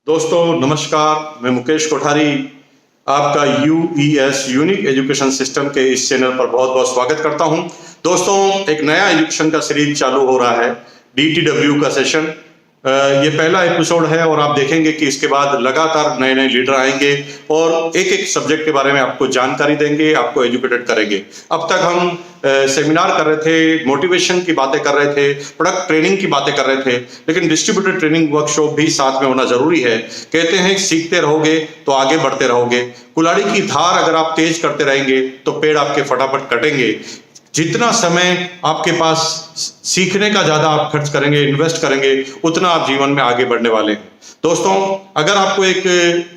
दोस्तों नमस्कार, मैं मुकेश कोठारी आपका यूईएस यूनिक एजुकेशन सिस्टम के इस चैनल पर बहुत बहुत स्वागत करता हूं। दोस्तों एक नया एजुकेशन का सीरीज चालू हो रहा है, डीटीडब्ल्यू का सेशन। ये पहला एपिसोड है और आप देखेंगे कि इसके बाद लगातार नए नए लीडर आएंगे और एक एक सब्जेक्ट के बारे में आपको जानकारी देंगे, आपको एजुकेटेड करेंगे। अब तक हम सेमिनार कर रहे थे, मोटिवेशन की बातें कर रहे थे, प्रोडक्ट ट्रेनिंग की बातें कर रहे थे, लेकिन डिस्ट्रीब्यूटेड ट्रेनिंग वर्कशॉप भी साथ में होना जरूरी है। कहते हैं सीखते रहोगे तो आगे बढ़ते रहोगे। कुल्हाड़ी की धार अगर आप तेज करते रहेंगे तो पेड़ आपके फटाफट कटेंगे। जितना समय आपके पास सीखने का ज्यादा आप खर्च करेंगे, इन्वेस्ट करेंगे, उतना आप जीवन में आगे बढ़ने वाले हैं। दोस्तों अगर आपको एक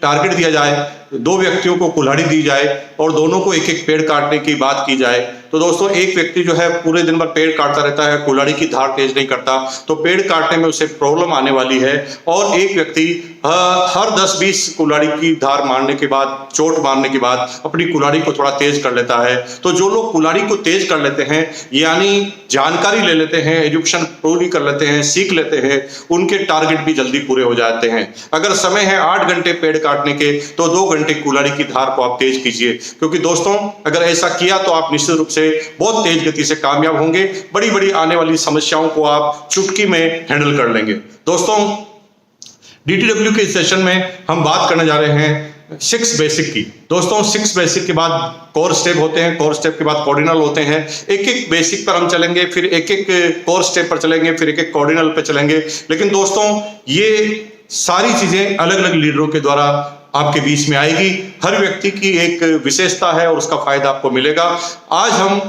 टारगेट दिया जाए, दो व्यक्तियों को कुल्हाड़ी दी जाए और दोनों को एक एक पेड़ काटने की बात की जाए, तो दोस्तों एक व्यक्ति जो है पूरे दिन भर पेड़ काटता रहता है, कुल्हाड़ी की धार तेज नहीं करता, तो पेड़ काटने में उसे प्रॉब्लम आने वाली है। और एक व्यक्ति हर 10-20 कुल्हाड़ी की धार मारने के बाद, चोट मारने के बाद अपनी कुल्हाड़ी को थोड़ा तेज कर लेता है। तो जो लोग कुल्हाड़ी को तेज कर लेते हैं, यानी जानकारी ले लेते हैं, एजुकेशन पूरी कर लेते हैं, सीख लेते हैं, उनके टारगेट भी जल्दी पूरे हो जाते हैं। अगर समय है 8 घंटे पेड़ काटने के, तो 2 घंटे कुल्हाड़ी की धार को आप तेज कीजिए, क्योंकि दोस्तों अगर ऐसा किया तो आप निश्चित रूप से बहुत तेज गति से कामयाब होंगे। बड़ी बड़ी आने वाली समस्याओं को आप चुटकी में हैंडल कर लेंगे। दोस्तों डीटीडब्ल्यू के सेशन में हम बात करने जा रहे हैं 6 बेसिक की। दोस्तों 6 बेसिक के बाद कोर स्टेप होते हैं, कोर स्टेप के बाद कॉर्डिनल होते हैं। एक एक बेसिक पर हम चलेंगे, फिर एक एक कोर स्टेप पर चलेंगे, फिर एक एक कॉर्डिनल पर चलेंगे। लेकिन दोस्तों ये सारी चीजें अलग अलग लीडरों के द्वारा आपके बीच में आएगी। हर व्यक्ति की एक विशेषता है और उसका फायदा आपको मिलेगा। आज हम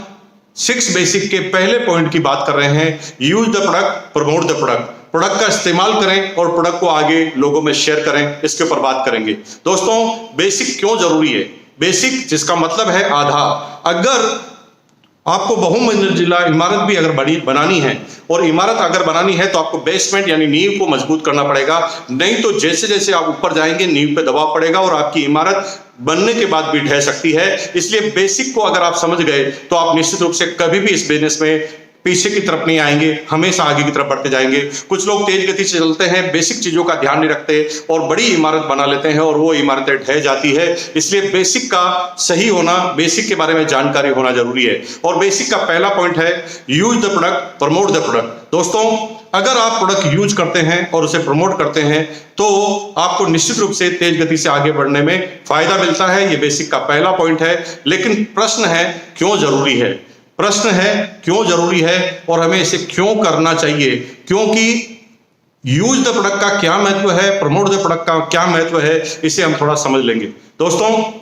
6 बेसिक के पहले पॉइंट की बात कर रहे हैं, use the product, promote the product. Product का इस्तेमाल करें और प्रोडक्ट को आगे लोगों में शेयर करें, इसके ऊपर बात करेंगे। दोस्तों बेसिक क्यों जरूरी है? बेसिक जिसका मतलब है आधार। अगर आपको बहुमंजिला इमारत भी अगर बनानी है, और इमारत अगर बनानी है तो आपको बेसमेंट यानी नींव को मजबूत करना पड़ेगा। नहीं तो जैसे जैसे आप ऊपर जाएंगे नींव पे दबाव पड़ेगा और आपकी इमारत बनने के बाद भी ढह सकती है। इसलिए बेसिक को अगर आप समझ गए तो आप निश्चित रूप से कभी भी इस बिजनेस में पीछे की तरफ नहीं आएंगे, हमेशा आगे की तरफ बढ़ते जाएंगे। कुछ लोग तेज गति से चलते हैं, बेसिक चीजों का ध्यान नहीं रखते और बड़ी इमारत बना लेते हैं और वो इमारतें ढह जाती है। इसलिए बेसिक का सही होना, बेसिक के बारे में जानकारी होना जरूरी है। और बेसिक का पहला पॉइंट है use the product, promote the product. दोस्तों अगर आप प्रोडक्ट यूज करते हैं और उसे प्रमोट करते हैं तो आपको निश्चित रूप से तेज गति से आगे बढ़ने में फायदा मिलता है। ये बेसिक का पहला पॉइंट है। लेकिन प्रश्न है क्यों जरूरी है? प्रश्न है क्यों जरूरी है और हमें इसे क्यों करना चाहिए? क्योंकि यूज द प्रोडक्ट का क्या महत्व है, प्रमोट द प्रोडक्ट का क्या महत्व है, इसे हम थोड़ा समझ लेंगे। दोस्तों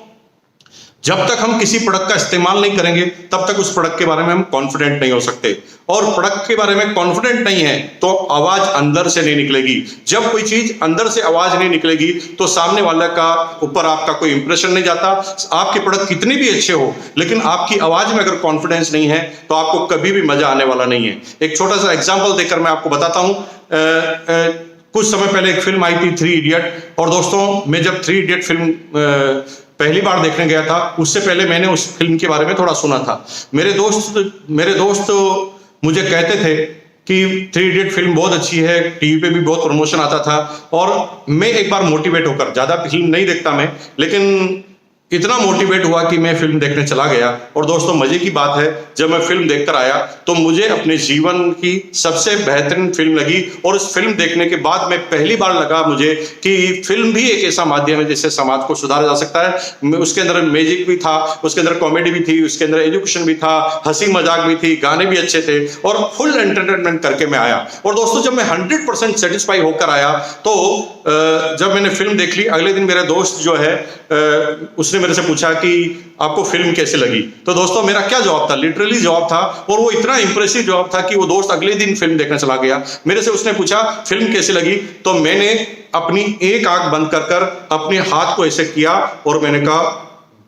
जब तक हम किसी प्रोडक्ट का इस्तेमाल नहीं करेंगे तब तक उस प्रोडक्ट के बारे में हम कॉन्फिडेंट नहीं हो सकते। और प्रोडक्ट के बारे में कॉन्फिडेंट नहीं है तो आवाज अंदर से नहीं निकलेगी। जब कोई चीज अंदर से आवाज नहीं निकलेगी तो सामने वाले का ऊपर आपका कोई इंप्रेशन नहीं जाता। आपके प्रोडक्ट कितने भी अच्छे हो, लेकिन आपकी आवाज में अगर कॉन्फिडेंस नहीं है तो आपको कभी भी मजा आने वाला नहीं है। एक छोटा सा एग्जाम्पल देकर मैं आपको बताता हूं। कुछ समय पहले एक फिल्म आई थी 3 इडियट। और दोस्तों मैं जब 3 इडियट फिल्म पहली बार देखने गया था, उससे पहले मैंने उस फिल्म के बारे में थोड़ा सुना था। मेरे दोस्त मुझे कहते थे कि 3 इडियट फिल्म बहुत अच्छी है, टीवी पे भी बहुत प्रमोशन आता था। और मैं एक बार मोटिवेट होकर, ज्यादा फिल्म नहीं देखता मैं, लेकिन इतना मोटिवेट हुआ कि मैं फिल्म देखने चला गया। और दोस्तों मजे की बात है, जब मैं फिल्म देखकर आया तो मुझे अपने जीवन की सबसे बेहतरीन फिल्म लगी। और उस फिल्म देखने के बाद में पहली बार लगा मुझे कि फिल्म भी एक ऐसा माध्यम है जिससे समाज को सुधारा जा सकता है। उसके अंदर मैजिक भी था, उसके अंदर कॉमेडी भी थी, उसके अंदर एजुकेशन भी था, हंसी मजाक भी थी, गाने भी अच्छे थे और फुल एंटरटेनमेंट करके मैं आया। और दोस्तों जब मैं 100% सेटिस्फाई होकर आया तो जब मैंने फिल्म देख ली, अगले दिन मेरा दोस्त जो है उसने मेरे से पूछा कि आपको फिल्म कैसे लगी। तो दोस्तों मेरा क्या जवाब था? लिटरली जवाब था, और वो इतना इंप्रेसिव जवाब था कि वो दोस्त अगले दिन फिल्म देखने चला गया। मेरे से उसने पूछा फिल्म कैसे लगी, तो मैंने अपनी एक आंख बंद कर अपने हाथ को ऐसे किया और मैंने कहा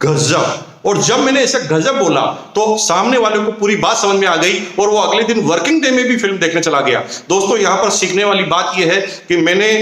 गजब। और जब मैंने ऐसे गजब बोला तो सामने वाले को पूरी बात समझ में आ गई और वो अगले दिन वर्किंग डे में भी फिल्म देखने चला गया। दोस्तों यहां पर सीखने वाली बात यह है कि मैंने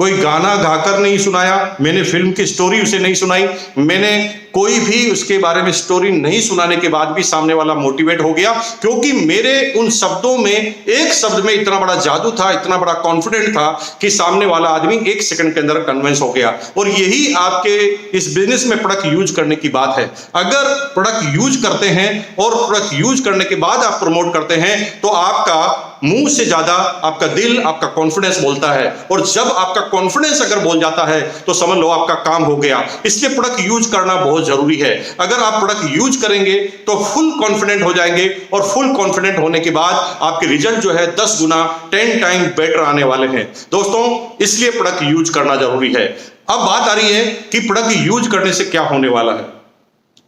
कोई गाना गाकर नहीं सुनाया, मैंने फिल्म की स्टोरी उसे नहीं सुनाई, मैंने कोई भी उसके बारे में स्टोरी नहीं सुनाने के बाद भी सामने वाला मोटिवेट हो गया, क्योंकि मेरे उन शब्दों में, एक शब्द में इतना बड़ा जादू था, इतना बड़ा कॉन्फिडेंट था कि सामने वाला आदमी 1 सेकंड के अंदर कन्विंस हो गया। और यही आपके इस बिजनेस में प्रोडक्ट यूज करने की बात है। अगर प्रोडक्ट यूज करते हैं और प्रोडक्ट यूज करने के बाद आप प्रमोट करते हैं तो आपका मुंह से ज्यादा आपका दिल, आपका कॉन्फिडेंस बोलता है। और जब आपका कॉन्फिडेंस अगर बोल जाता है तो समझ लो आपका काम हो गया। इसलिए प्रोडक्ट यूज करना बहुत जरूरी है। अगर आप प्रोडक्ट यूज करेंगे तो फुल कॉन्फिडेंट हो जाएंगे, और फुल कॉन्फिडेंट होने के बाद आपके रिजल्ट जो है 10 गुना 10 टाइम बेटर आने वाले हैं दोस्तों। इसलिए प्रोडक्ट यूज करना जरूरी है। अब बात आ रही है कि प्रोडक्ट यूज करने से क्या होने वाला है।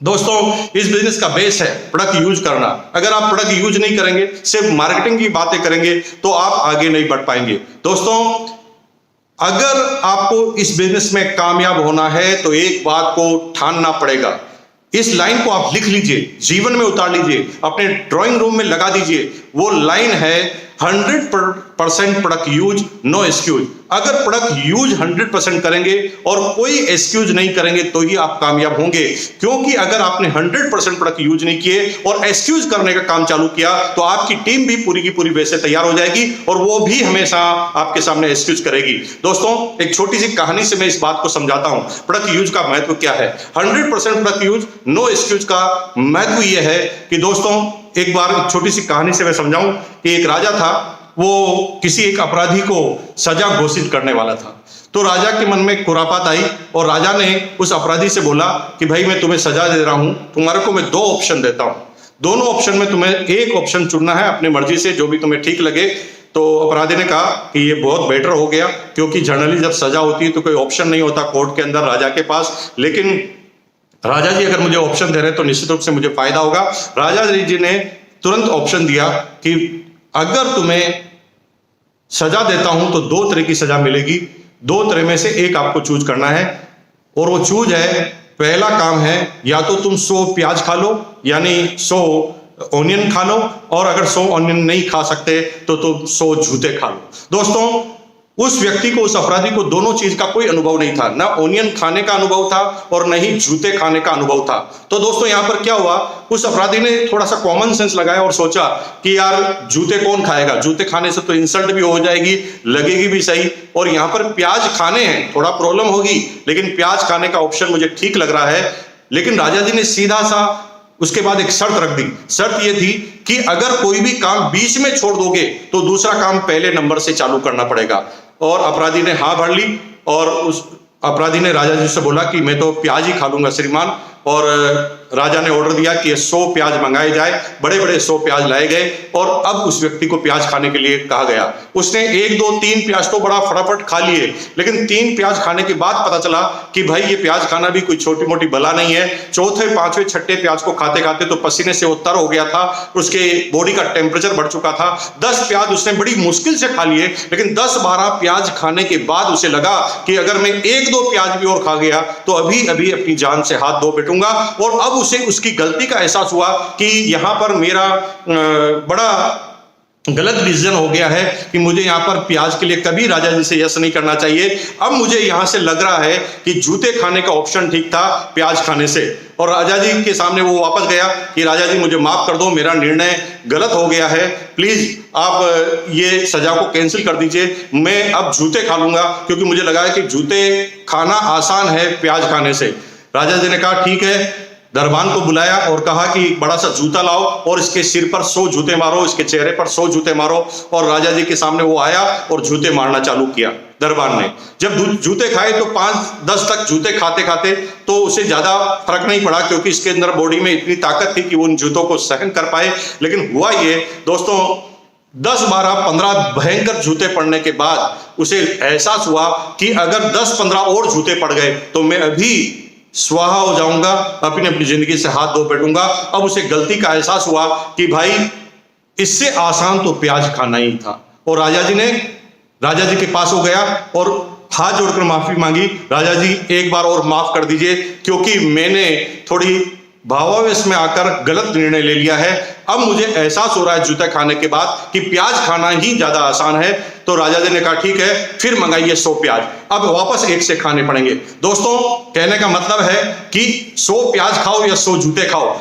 दोस्तों, इस बिजनेस का बेस है प्रोडक्ट यूज करना। अगर आप प्रोडक्ट यूज नहीं करेंगे, सिर्फ मार्केटिंग की बातें करेंगे तो आप आगे नहीं बढ़ पाएंगे। दोस्तों, अगर आपको इस बिजनेस में कामयाब होना है तो एक बात को ठानना पड़ेगा। इस लाइन को आप लिख लीजिए, जीवन में उतार लीजिए, अपने ड्राइंग रूम में लगा दीजिए। वो लाइन है 100% प्रोडक्ट यूज, नो एक्सक्यूज। अगर प्रोडक्ट यूज 100% करेंगे और कोई एक्सक्यूज नहीं करेंगे तो ही आप कामयाब होंगे। क्योंकि अगर आपने 100% प्रोडक्ट यूज नहीं किए और एक्सक्यूज करने का काम चालू किया तो आपकी टीम भी पूरी की पूरी वैसे तैयार हो जाएगी और वो भी हमेशा आपके सामने एक्सक्यूज करेगी। दोस्तों, एक छोटी सी कहानी से मैं इस बात को समझाता हूं प्रोडक्ट यूज का महत्व क्या है। 100% प्रोडक्ट यूज, नो एक्सक्यूज का महत्व यह है कि दोस्तों, एक बार एक छोटी सी कहानी से मैं समझाऊं कि एक राजा था, वो किसी एक अपराधी को सजा घोषित करने वाला था। तो राजा के मन में खुरापात आई और राजा ने उस अपराधी से बोला कि भाई, मैं तुम्हें सजा दे रहा हूं, तुम्हारे को मैं 2 ऑप्शन देता हूं। दोनों ऑप्शन में तुम्हें एक ऑप्शन चुनना है अपनी मर्जी से, जो भी तुम्हें ठीक लगे। तो अपराधी ने कहा कि ये बहुत बेटर हो गया, क्योंकि जनरली जब सजा होती है तो कोई ऑप्शन नहीं होता कोर्ट के अंदर राजा के पास, लेकिन राजा जी अगर मुझे ऑप्शन दे रहे हैं तो निश्चित रूप से मुझे फायदा होगा। राजा जी ने तुरंत ऑप्शन दिया कि अगर तुम्हें सजा देता हूं तो 2 तरह की सजा मिलेगी, 2 तरह में से एक आपको चूज करना है। और वो चूज है, पहला काम है या तो तुम 100 प्याज खा लो, यानी 100 ऑनियन खा लो, और अगर 100 ऑनियन नहीं खा सकते तो तुम 100 जूते खा लो। दोस्तों, उस व्यक्ति को, उस अपराधी को दोनों चीज का कोई अनुभव नहीं था, ना ऑनियन खाने का अनुभव था और न ही जूते खाने का अनुभव था। तो दोस्तों, यहां पर क्या हुआ, उस अपराधी ने थोड़ा सा कॉमन सेंस लगाया और सोचा कि यार जूते कौन खाएगा, जूते खाने से तो इंसल्ट भी हो जाएगी, लगेगी भी सही, और यहां पर प्याज खाने हैं, थोड़ा प्रॉब्लम होगी, लेकिन प्याज खाने का ऑप्शन मुझे ठीक लग रहा है। लेकिन राजा जी ने सीधा सा उसके बाद एक शर्त रख दी। शर्त यह थी कि अगर कोई भी काम बीच में छोड़ दोगे तो दूसरा काम पहले नंबर से चालू करना पड़ेगा। और अपराधी ने हाँ भर ली और उस अपराधी ने राजा जी से बोला कि मैं तो प्याज ही खा लूंगा श्रीमान। और राजा ने ऑर्डर दिया कि 100 प्याज मंगाए जाए। बड़े बड़े 100 प्याज लाए गए और अब उस व्यक्ति को प्याज खाने के लिए कहा गया। उसने 1 2 3 प्याज तो बड़ा फटाफट खा लिए, लेकिन 3 प्याज खाने के बाद पता चला कि भाई ये प्याज खाना भी कोई छोटी मोटी बला नहीं है। चौथे, पांचवें, छठे प्याज को खाते खाते तो पसीने से वो तर हो गया था, उसके बॉडी का टेम्परेचर बढ़ चुका था। 10 प्याज उसने बड़ी मुश्किल से खा लिए, लेकिन 10-12 प्याज खाने के बाद उसे लगा कि अगर मैं 1-2 प्याज भी और खा गया तो अभी अभी अपनी जान से हाथ धो बैठूंगा। और अब उसे उसकी गलती का एहसास हुआ कि यहां पर मेरा बड़ा गलत डिसीजन हो गया है कि मुझे यहां पर प्याज के लिए कभी राजा जी से यस नहीं करना चाहिए। अब मुझे यहां से लग रहा है कि जूते खाने का ऑप्शन ठीक था प्याज खाने से। और राजा जी के सामने वो वापस गया कि राजा जी मुझे माफ कर दो, मेरा निर्णय गलत हो गया है, प्लीज आप ये सजा को कैंसिल कर दीजिए, मैं अब जूते खा लूंगा, क्योंकि मुझे लगा है कि जूते खाना आसान है प्याज खाने से। राजा जी ने कहा ठीक है। दरबान को बुलाया और कहा कि बड़ा सा जूता लाओ और इसके सिर पर 100 जूते मारो, इसके चेहरे पर 100 जूते मारो। और राजा जी के सामने वो आया और जूते मारना चालू किया। दरबान ने जब जूते खाए तो 5-10 तक जूते खाते खाते तो उसे ज्यादा फर्क नहीं पड़ा, क्योंकि इसके अंदर बॉडी में इतनी ताकत थी कि वो उन जूतों को सहन कर पाए। लेकिन हुआ ये दोस्तों, 10-12-15 भयंकर जूते पड़ने के बाद उसे एहसास हुआ कि अगर 10-15 और जूते पड़ गए तो मैं अभी स्वाहा हो जाऊंगा, अपनी जिंदगी से हाथ धो बैठूंगा। अब उसे गलती का एहसास हुआ कि भाई इससे आसान तो प्याज खाना ही था। और राजा जी के पास हो गया और हाथ जोड़कर माफी मांगी। राजा जी, एक बार और माफ कर दीजिए, क्योंकि मैंने थोड़ी भावावेश में आकर गलत निर्णय ले लिया है। अब मुझे एहसास हो रहा है जूते खाने के बाद कि प्याज खाना ही ज्यादा आसान है। तो राजा जी ने कहा ठीक है, फिर मंगाइए 100 प्याज। अब वापस एक से खाने पड़ेंगे। दोस्तों, कहने का मतलब है कि 100 प्याज खाओ या 100 जूते खाओ,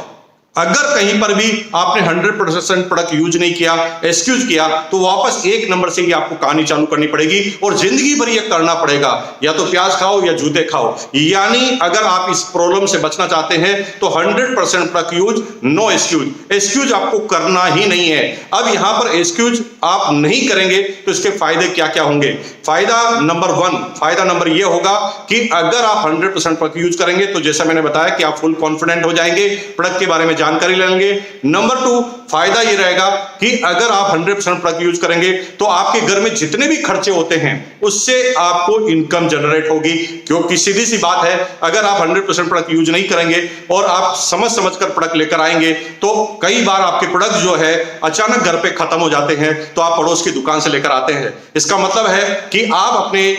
अगर कहीं पर भी आपने 100% प्रोडक्ट यूज नहीं किया, एक्सक्यूज किया, तो वापस एक नंबर से ही आपको कहानी चालू करनी पड़ेगी और जिंदगी भर ये करना पड़ेगा, या तो प्याज खाओ या जूते खाओ। यानी अगर आप इस प्रॉब्लम से बचना चाहते हैं तो 100% product use, no excuse. Excuse आपको करना ही नहीं है। अब यहां पर एक्सक्यूज आप नहीं करेंगे तो इसके फायदे क्या क्या होंगे? फायदा नंबर 1, फायदा नंबर यह होगा कि अगर आप 100% प्रोडक्ट यूज करेंगे तो जैसा मैंने बताया कि आप फुल कॉन्फिडेंट हो जाएंगे, प्रोडक्ट के बारे में जानकारी लेंगे। नंबर 2, फायदा ये रहेगा कि अगर आप 100% प्रोडक्ट यूज करेंगे तो आपके घर में जितने भी खर्चे होते हैं उससे आपको इनकम जनरेट होगी। क्योंकि सीधी सी बात है, अगर आप 100% प्रोडक्ट यूज नहीं करेंगे और आप समझ कर प्रोडक्ट लेकर आएंगे तो कई बार आपके प्रोडक्ट जो है अचानक घर पे खत्म हो जाते हैं, तो आप पड़ोस की दुकान से लेकर आते हैं। इसका मतलब है कि आप अपने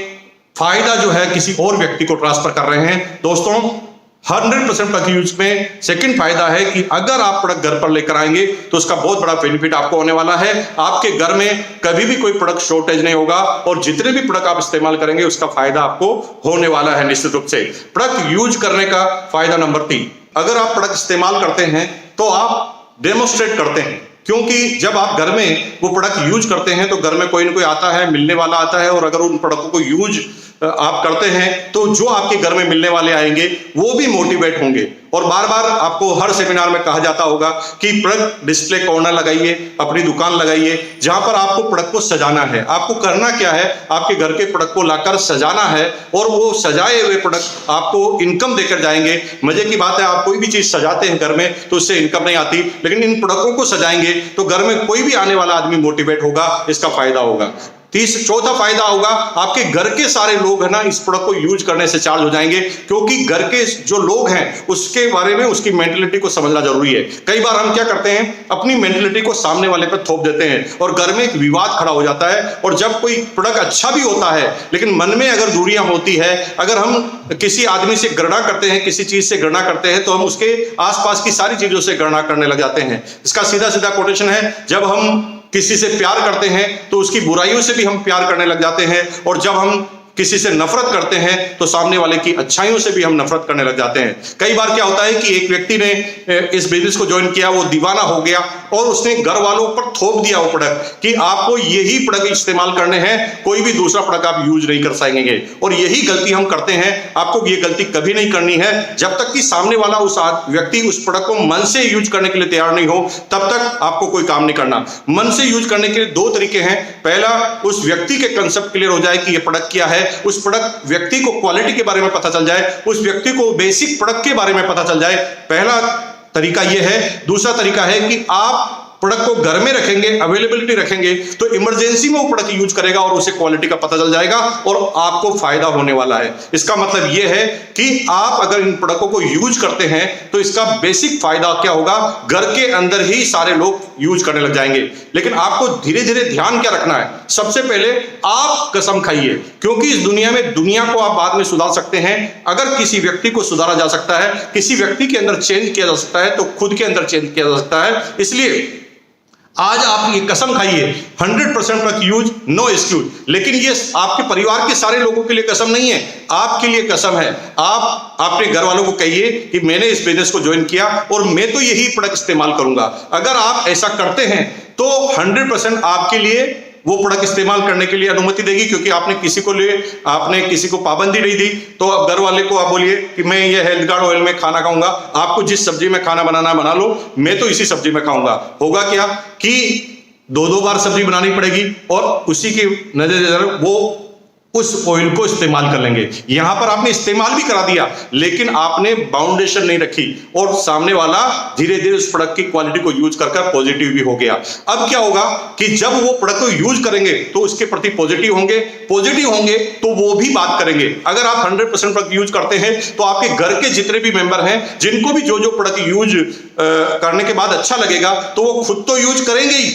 फायदा जो है किसी और व्यक्ति को ट्रांसफर कर रहे हैं। दोस्तों, 100% प्रोडक्ट यूज में सेकंड फायदा है कि अगर आप प्रोडक्ट घर पर लेकर आएंगे तो उसका बहुत बड़ा बेनिफिट आपको होने वाला है। आपके घर में कभी भी कोई प्रोडक्ट शॉर्टेज नहीं होगा और जितने भी प्रोडक्ट आप इस्तेमाल करेंगे उसका फायदा आपको होने वाला है निश्चित रूप से। प्रोडक्ट यूज करने का फायदा नंबर 3, अगर आप प्रोडक्ट इस्तेमाल करते हैं तो आप डेमोस्ट्रेट करते हैं। क्योंकि जब आप घर में वो प्रोडक्ट यूज करते हैं तो घर में कोई ना कोई आता है, मिलने वाला आता है, और अगर उन प्रोडक्टों को यूज आप करते हैं तो जो आपके घर में मिलने वाले आएंगे वो भी मोटिवेट होंगे। और बार बार आपको हर सेमिनार में कहा जाता होगा कि प्रोडक्ट डिस्प्ले कॉर्नर लगाइए, अपनी दुकान लगाइए, जहां पर आपको प्रोडक्ट को सजाना है। आपको करना क्या है, आपके घर के प्रोडक्ट को लाकर सजाना है और वो सजाए हुए प्रोडक्ट आपको इनकम देकर जाएंगे। मजे की बात है, आप कोई भी चीज सजाते हैं घर में तो उससे इनकम नहीं आती, लेकिन इन प्रोडक्टों को सजाएंगे तो घर में कोई भी आने वाला आदमी मोटिवेट होगा, इसका फायदा होगा। चौथा फायदा होगा, आपके घर के सारे लोग है ना इस प्रोडक्ट को यूज करने से चार्ज हो जाएंगे, क्योंकि घर के जो लोग हैं उसके बारे में उसकी मेंटलिटी को समझना जरूरी है। कई बार हम क्या करते हैं, अपनी मेंटलिटी को सामने वाले पर थोप देते हैं और घर में एक विवाद खड़ा हो जाता है। और जब कोई प्रोडक्ट अच्छा भी होता है लेकिन मन में अगर दूरियां होती है, अगर हम किसी आदमी से घृणा करते हैं, किसी चीज से घृणा करते हैं, तो हम उसके आसपास की सारी चीजों से घृणा करने लग जाते हैं। इसका सीधा सीधा कोटेशन है, जब हम किसी से प्यार करते हैं तो उसकी बुराइयों से भी हम प्यार करने लग जाते हैं, और जब हम किसी से नफरत करते हैं तो सामने वाले की अच्छाइयों से भी हम नफरत करने लग जाते हैं। कई बार क्या होता है कि एक व्यक्ति ने इस बिजनेस को ज्वाइन किया, वो दीवाना हो गया और उसने घर वालों पर थोप दिया वो प्रोडक्ट कि आपको यही प्रोडक्ट इस्तेमाल करने हैं, कोई भी दूसरा प्रोडक्ट आप यूज नहीं कर सकेंगे। और यही गलती हम करते हैं। आपको ये गलती कभी नहीं करनी है जब तक कि सामने वाला उस व्यक्ति उस प्रोडक्ट को मन से यूज करने के लिए तैयार नहीं हो, तब तक आपको कोई काम नहीं करना। मन से यूज करने के लिए 2 तरीके हैं। पहला, उस व्यक्ति के कंसेप्ट क्लियर हो जाए कि ये प्रोडक्ट क्या है, उस प्रोडक्ट व्यक्ति को क्वालिटी के बारे में पता चल जाए, उस व्यक्ति को बेसिक प्रोडक्ट के बारे में पता चल जाए। पहला तरीका यह है। दूसरा तरीका है कि आप प्रोडक्ट को घर में रखेंगे, अवेलेबिलिटी रखेंगे, तो इमरजेंसी में वो प्रोडक्ट यूज करेगा और उसे क्वालिटी का पता चल जाएगा और आपको फायदा होने वाला है। इसका मतलब यह है कि आप अगर इन प्रोडक्टों को यूज करते हैं तो इसका बेसिक फायदा क्या होगा, घर के अंदर ही सारे लोग यूज करने लग जाएंगे। लेकिन आपको धीरे धीरे ध्यान क्या रखना है, सबसे पहले आप कसम खाइए, क्योंकि इस दुनिया में दुनिया को आप बाद में सुधार सकते हैं। अगर किसी व्यक्ति को सुधारा जा सकता है, किसी व्यक्ति के अंदर चेंज किया जा सकता है, तो खुद के अंदर चेंज किया जा सकता है। इसलिए आज आप ये कसम खाइए, 100% प्रोडक्ट यूज, नो एक्सक्यूज। लेकिन ये आपके परिवार के सारे लोगों के लिए कसम नहीं है, आपके लिए कसम है। आप अपने घर वालों को कहिए कि मैंने इस बिजनेस को ज्वाइन किया और मैं तो यही प्रोडक्ट इस्तेमाल करूंगा। अगर आप ऐसा करते हैं तो 100% आपके लिए वो प्रोडक्ट इस्तेमाल करने के लिए अनुमति देगी, क्योंकि आपने किसी को पाबंदी नहीं दी। तो अब घर वाले को आप बोलिए कि मैं ये हेल्थ गार्ड ऑयल में खाना खाऊंगा, आपको जिस सब्जी में खाना बनाना बना लो, मैं तो इसी सब्जी में खाऊंगा। होगा क्या कि 2-2 बार सब्जी बनानी पड़ेगी और उसी की नजर वो उस ऑयल को इस्तेमाल कर लेंगे। यहां पर आपने इस्तेमाल भी करा दिया लेकिन आपने बाउंडेशन नहीं रखी और सामने वाला धीरे धीरे उस प्रोडक्ट की क्वालिटी को यूज कर पॉजिटिव भी हो गया। अब क्या होगा कि जब वो प्रोडक्ट को यूज करेंगे तो उसके प्रति पॉजिटिव होंगे तो वो भी बात करेंगे। अगर आप 100% प्रोडक्ट यूज करते हैं तो आपके घर के जितने भी मेंबर हैं, जिनको भी जो प्रोडक्ट यूज करने के बाद अच्छा लगेगा तो वो खुद तो यूज करेंगे ही,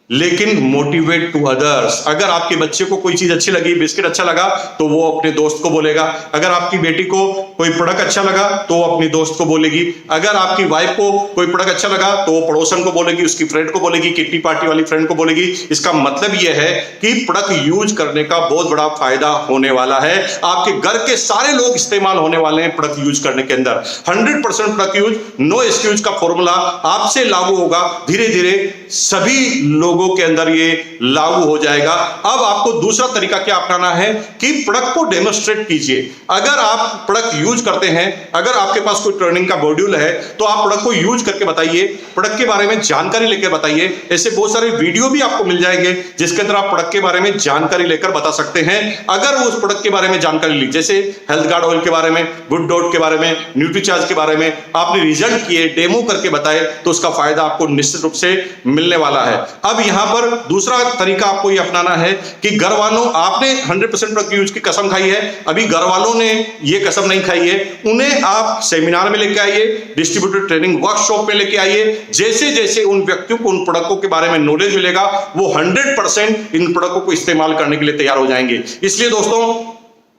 लेकिन मोटिवेट टू अदर्स। अगर आपके बच्चे को कोई चीज अच्छी लगी, बिस्किट अच्छा लगा, तो वो अपने दोस्त को बोलेगा। अगर आपकी बेटी को कोई प्रोडक्ट अच्छा लगा तो वो अपनी दोस्त को बोलेगी, अगर आपकी वाइफ को कोई प्रोडक्ट अच्छा लगा तो वो पड़ोसन को बोलेगी, उसकी फ्रेंड को बोलेगी, किट्टी पार्टी वाली फ्रेंड को बोलेगी। इसका मतलब यह है कि प्रोडक्ट यूज करने का बहुत बड़ा फायदा होने वाला है। आपके घर के सारे लोग इस्तेमाल होने वाले हैं प्रोडक्ट यूज करने के अंदर। 100% प्रोडक्ट यूज, नो एक्सक्यूज का फॉर्मूला आपसे लागू होगा, धीरे धीरे सभी लोगों के अंदर ये लागू हो जाएगा। अब आपको दूसरा तरीका क्या अपनाना है कि प्रोडक्ट को डेमोन्स्ट्रेट कीजिए। अगर आप प्रोडक्ट यूज करते हैं, अगर आपके पास कोई ट्रेनिंग का मॉड्यूल है तो आप प्रोडक्ट को यूज करके बताइए, प्रोडक्ट के बारे में जानकारी लेकर बताइए। ऐसे बहुत सारे वीडियो भी आपको मिल जाएंगे जिसके अंदर आप प्रोडक्ट के बारे में जानकारी लेकर बता सकते हैं। अगर उस प्रोडक्ट के बारे में जानकारी ली, जैसे हेल्थ गार्ड ऑयल के बारे में, गुड डॉट के बारे में, न्यूट्रीचार्ज के बारे में आपने रिजल्ट किए, डेमो करके बताए, तो उसका फायदा आपको निश्चित रूप से मिलने वाला है। अब यहां पर दूसरा तरीका आपको यह अपनाना है कि घर वालों, आपने 100% प्रोडक्ट यूज की कसम खाई है, अभी घर वालों ने यह कसम नहीं खाई है, उन्हें आप सेमिनार में लेके आइए, डिस्ट्रीब्यूटर ट्रेनिंग वर्कशॉप में लेके आइए। जैसे जैसे उन व्यक्तियों को उन प्रोडक्टों के बारे में नॉलेज मिलेगा, वो 100% इन प्रोडक्टों को इस्तेमाल करने के लिए तैयार हो जाएंगे। इसलिए दोस्तों,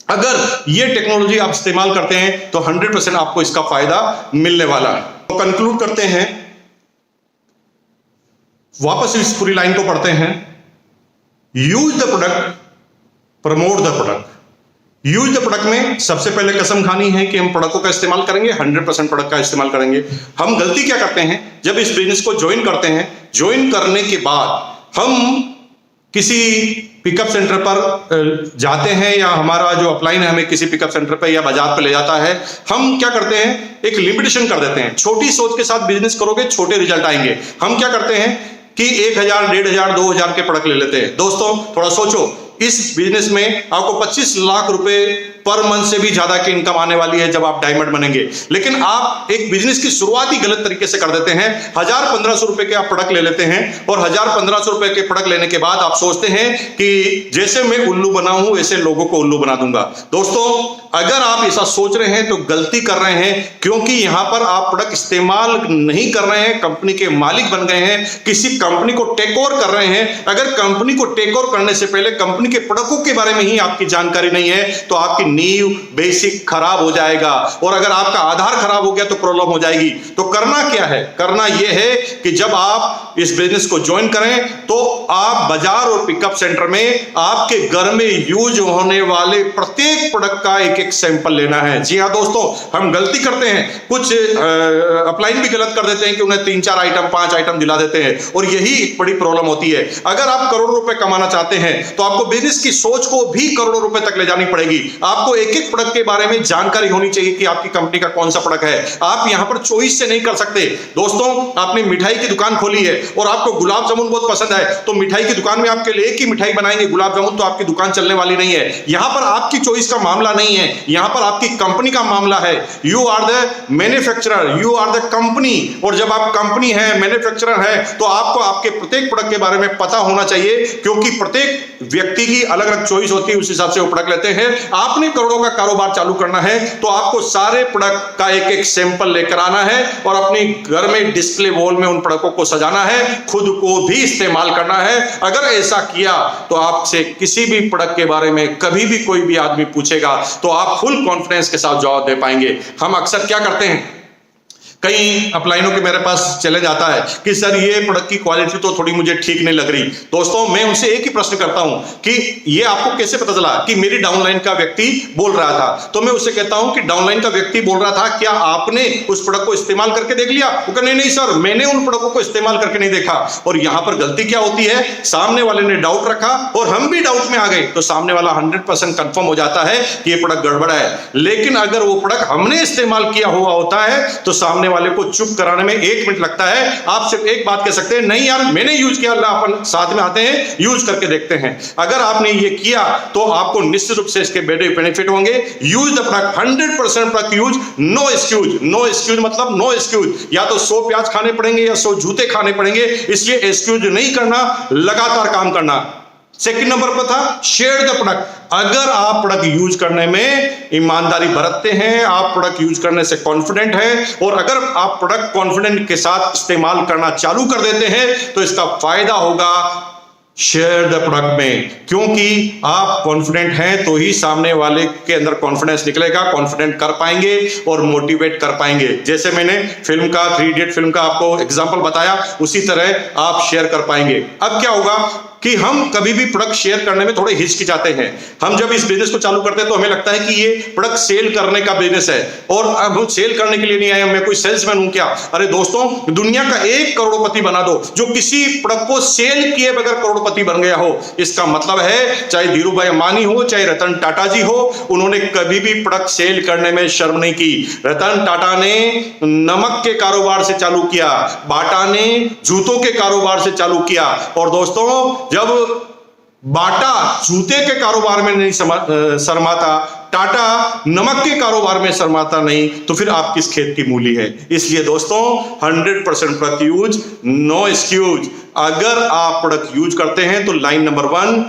अगर ये टेक्नोलॉजी आप इस्तेमाल करते हैं तो 100% आपको इसका फायदा मिलने वाला है। तो कंक्लूड करते हैं, वापस इस पूरी लाइन को पढ़ते हैं। Use the product, promote the product. Use the product में सबसे पहले कसम खानी है कि हम प्रोडक्टों का इस्तेमाल करेंगे, 100% प्रोडक्ट का इस्तेमाल करेंगे। हम गलती क्या करते हैं, जब इस बिजनेस को ज्वाइन करते हैं, ज्वाइन करने के बाद हम किसी पिकअप सेंटर पर जाते हैं, या हमारा जो अपलाइन है हमें किसी पिकअप सेंटर पर या बाजार पर ले जाता है, हम क्या करते हैं, एक लिमिटेशन कर देते हैं। छोटी सोच के साथ बिजनेस करोगे, छोटे रिजल्ट आएंगे। हम क्या करते हैं कि 1000, 1500, 2000 के प्रोडक्ट ले लेते हैं। दोस्तों थोड़ा सोचो, इस बिजनेस में आपको 25 लाख रुपए पर मंथ से भी ज्यादा की इनकम आने वाली है जब आप डायमंड बनेंगे। लेकिन आप एक बिजनेस की शुरुआत ही गलत तरीके से कर देते हैं। 1000-1500 रुपए के आप प्रोडक्ट ले लेते हैं, और 1000-1500 रुपए के प्रोडक्ट लेने के बाद आप सोचते हैं कि जैसे मैं उल्लू बना हूं वैसे लोगों को उल्लू बना दूंगा। दोस्तों, अगर आप ऐसा सोच रहे हैं तो गलती कर रहे हैं, क्योंकि यहां पर आप प्रोडक्ट इस्तेमाल नहीं कर रहे हैं, कंपनी के मालिक बन गए हैं, किसी कंपनी को टेक ओवर कर रहे हैं। अगर कंपनी को टेक ओवर करने से पहले कंपनी के प्रोडक्टों के बारे में ही आपकी जानकारी नहीं है तो आपकी नींव बेसिक खराब हो जाएगा, और अगर आपका आधार खराब हो गया तो प्रॉब्लम हो जाएगी। तो करना क्या है, करना यह है कि जब आप इस बिजनेस को ज्वाइन करें तो आप बाजार और पिकअप सेंटर में आपके घर में यूज होने वाले प्रत्येक प्रोडक्ट का एक सैंपल लेना है। जी हां दोस्तों, हम गलती करते हैं, कुछ अपलाइन भी गलत कर देते हैं कि उन्हें 3-4 आइटम, 5 आइटम दिला देते हैं, और यही एक बड़ी प्रॉब्लम होती है। अगर आप करोड़ों रुपए कमाना चाहते हैं तो आपको बिजनेस की सोच को भी करोड़ों रुपए तक ले जानी पड़ेगी। आपको एक एक प्रोडक्ट के बारे में जानकारी होनी चाहिए कि आपकी कंपनी का कौन सा प्रोडक्ट है। आप यहां पर चॉइस से नहीं कर सकते। दोस्तों, आपने मिठाई की दुकान खोली है और आपको गुलाब जामुन बहुत पसंद है, तो मिठाई की दुकान में आपके लिए एक ही मिठाई बनाएंगे, गुलाब जामुन, तो आपकी दुकान चलने वाली नहीं है। यहां पर आपकी चॉइस का मामला नहीं है, यहां पर आपकी कंपनी का मामला है। You are the manufacturer, you are the company, और जब आप कंपनी है, मैन्युफैक्चरर है, तो आपको आपके प्रत्येक प्रोडक्ट के बारे में पता होना चाहिए, क्योंकि प्रत्येक व्यक्ति की अलग अलग चॉइस होती है, उस हिसाब से वो प्रोडक्ट लेते हैं। आपने करोड़ों का कारोबार चालू करना है तो आपको सारे प्रोडक्ट का एक एक सैंपल लेकर आना है और अपने घर में डिस्प्ले वॉल में उन प्रोडक्टों को सजाना है, खुद को भी इस्तेमाल करना है। अगर ऐसा किया तो आपसे किसी भी प्रोडक्ट के बारे में कभी भी कोई भी आदमी पूछेगा तो आप फुल कॉन्फिडेंस के साथ जवाब दे पाएंगे। हम अक्सर क्या करते हैं, कई अपलाइनों के मेरे पास चले जाता है कि सर ये प्रोडक्ट की क्वालिटी तो थोड़ी मुझे ठीक नहीं लग रही। दोस्तों, मैं उनसे एक ही प्रश्न करता हूं कि ये आपको कैसे पता चला कि मेरी डाउनलाइन का व्यक्ति बोल रहा था? तो मैं उससे कहता हूं कि डाउनलाइन का व्यक्ति बोल रहा था, क्या आपने उस प्रोडक्ट को इस्तेमाल करके देख लिया? वो कहते नहीं सर, मैंने उन प्रोडक्टों को इस्तेमाल करके नहीं देखा। और यहां पर गलती क्या होती है, सामने वाले ने डाउट रखा और हम भी डाउट में आ गए, तो सामने वाला 100% कंफर्म हो जाता है कि ये प्रोडक्ट गड़बड़ है। लेकिन अगर वो प्रोडक्ट हमने इस्तेमाल किया हुआ होता है तो सामने वाले को चुप कराने में 1 मिनट लगता है। आप सिर्फ एक बात कह सकते हैं, नहीं यार मैंने यूज किया, अपन साथ में आते हैं, यूज करके देखते हैं। अगर आपने ये किया तो आपको निश्चित रूप से इसके बड़े बेनिफिट होंगे। Use the product, 100% product use, no excuse. No excuse मतलब नो एक्सक्यूज, या तो 100 प्याज खाने पड़ेंगे या 100 जूते खाने पड़ेंगे, इसलिए एक्सक्यूज नहीं करना, लगातार काम करना। सेकंड नंबर पर था शेयर द प्रोडक्ट। अगर आप प्रोडक्ट यूज करने में ईमानदारी बरतते हैं, आप प्रोडक्ट यूज करने से कॉन्फिडेंट हैं, और अगर आप प्रोडक्ट कॉन्फिडेंट के साथ इस्तेमाल करना चालू कर देते हैं तो इसका फायदा होगा शेयर द प्रोडक्ट में, क्योंकि आप कॉन्फिडेंट हैं तो ही सामने वाले के अंदर कॉन्फिडेंस निकलेगा, कॉन्फिडेंट कर पाएंगे और मोटिवेट कर पाएंगे। जैसे मैंने फिल्म का 3 इडियट फिल्म का आपको एग्जांपल बताया, उसी तरह आप शेयर कर पाएंगे। अब क्या होगा कि हम कभी भी प्रोडक्ट शेयर करने में थोड़े हिचकिचाते हैं। हम जब इस बिजनेस को चालू करते हैं तो हमें लगता है कि ये प्रोडक्ट सेल करने का बिजनेस है और अब हम सेल करने के लिए नहीं आए, मैं कोई सेल्समैन हूं क्या। अरे दोस्तों, दुनिया का एक करोड़पति बना दो जो किसी प्रोडक्ट को सेल किए बगैर करोड़पति बन गया हो। इसका मतलब है चाहे धीरू भाई अंबानी हो, चाहे रतन टाटा जी हो, उन्होंने कभी भी प्रोडक्ट सेल करने में शर्म नहीं की। रतन टाटा ने नमक के कारोबार से चालू किया, बाटा ने जूतों के कारोबार से चालू किया। और दोस्तों, जब बाटा जूते के कारोबार में नहीं शर्माता, टाटा नमक के कारोबार में शर्माता नहीं, तो फिर आप किस खेत की मूली है। इसलिए दोस्तों, 100% प्रोडक्ट यूज, नो एक्सक्यूज। अगर आप प्रोडक्ट यूज करते हैं तो line number 1,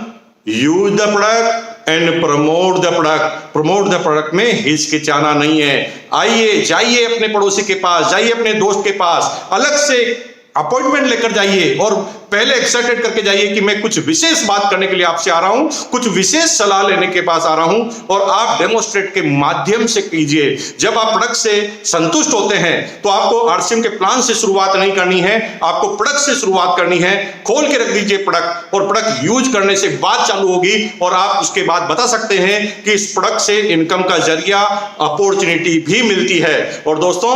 use the product and promote the product. Promote the product में हिचकिचाना नहीं है। आइए, जाइए अपने पड़ोसी के पास, जाइए अपने दोस्त के पास, अलग से अपॉइंटमेंट लेकर जाइए और पहले एक्साइटेड करके जाइए कि मैं कुछ विशेष बात करने के लिए आपसे आ रहा हूं, कुछ विशेष सलाह लेने के पास आ रहा हूं, और आप डेमोस्ट्रेट के माध्यम से कीजिए। जब आप प्रोडक्ट से संतुष्ट होते हैं तो आपको आरसीएम के प्लान से शुरुआत नहीं करनी है, आपको प्रोडक्ट से शुरुआत करनी है। खोल के रख दीजिए प्रोडक्ट, और प्रोडक्ट यूज करने से बात चालू होगी और आप उसके बाद बता सकते हैं कि इस प्रोडक्ट से इनकम का जरिया, अपॉर्चुनिटी भी मिलती है। और दोस्तों,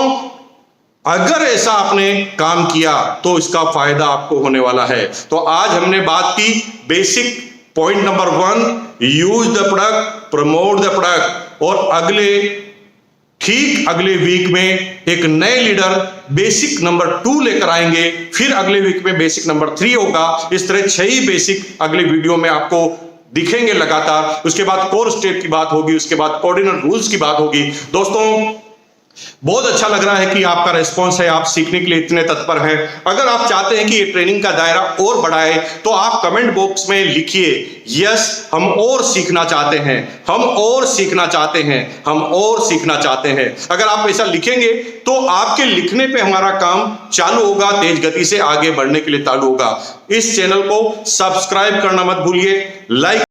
अगर ऐसा आपने काम किया तो इसका फायदा आपको होने वाला है। तो आज हमने बात की basic point number 1, use the product, promote the product. और अगले वीक में एक नए लीडर बेसिक नंबर 2 लेकर आएंगे, फिर अगले वीक में बेसिक नंबर 3 होगा। इस तरह 6 ही बेसिक अगले वीडियो में आपको दिखेंगे लगातार। उसके बाद कोर स्टेप की बात होगी, उसके बाद कोऑर्डिनल रूल्स की बात होगी। दोस्तों, बहुत अच्छा लग रहा है कि आपका रिस्पॉन्स है, आप सीखने के लिए इतने तत्पर हैं। अगर आप चाहते हैं कि ये ट्रेनिंग का दायरा और बढ़ाए तो आप कमेंट बॉक्स में लिखिए, यस हम और सीखना चाहते हैं, हम और सीखना चाहते हैं, हम और सीखना चाहते हैं। अगर आप ऐसा लिखेंगे तो आपके लिखने पे हमारा काम चालू होगा, तेज गति से आगे बढ़ने के लिए चालू होगा। इस चैनल को सब्सक्राइब करना मत भूलिए, लाइक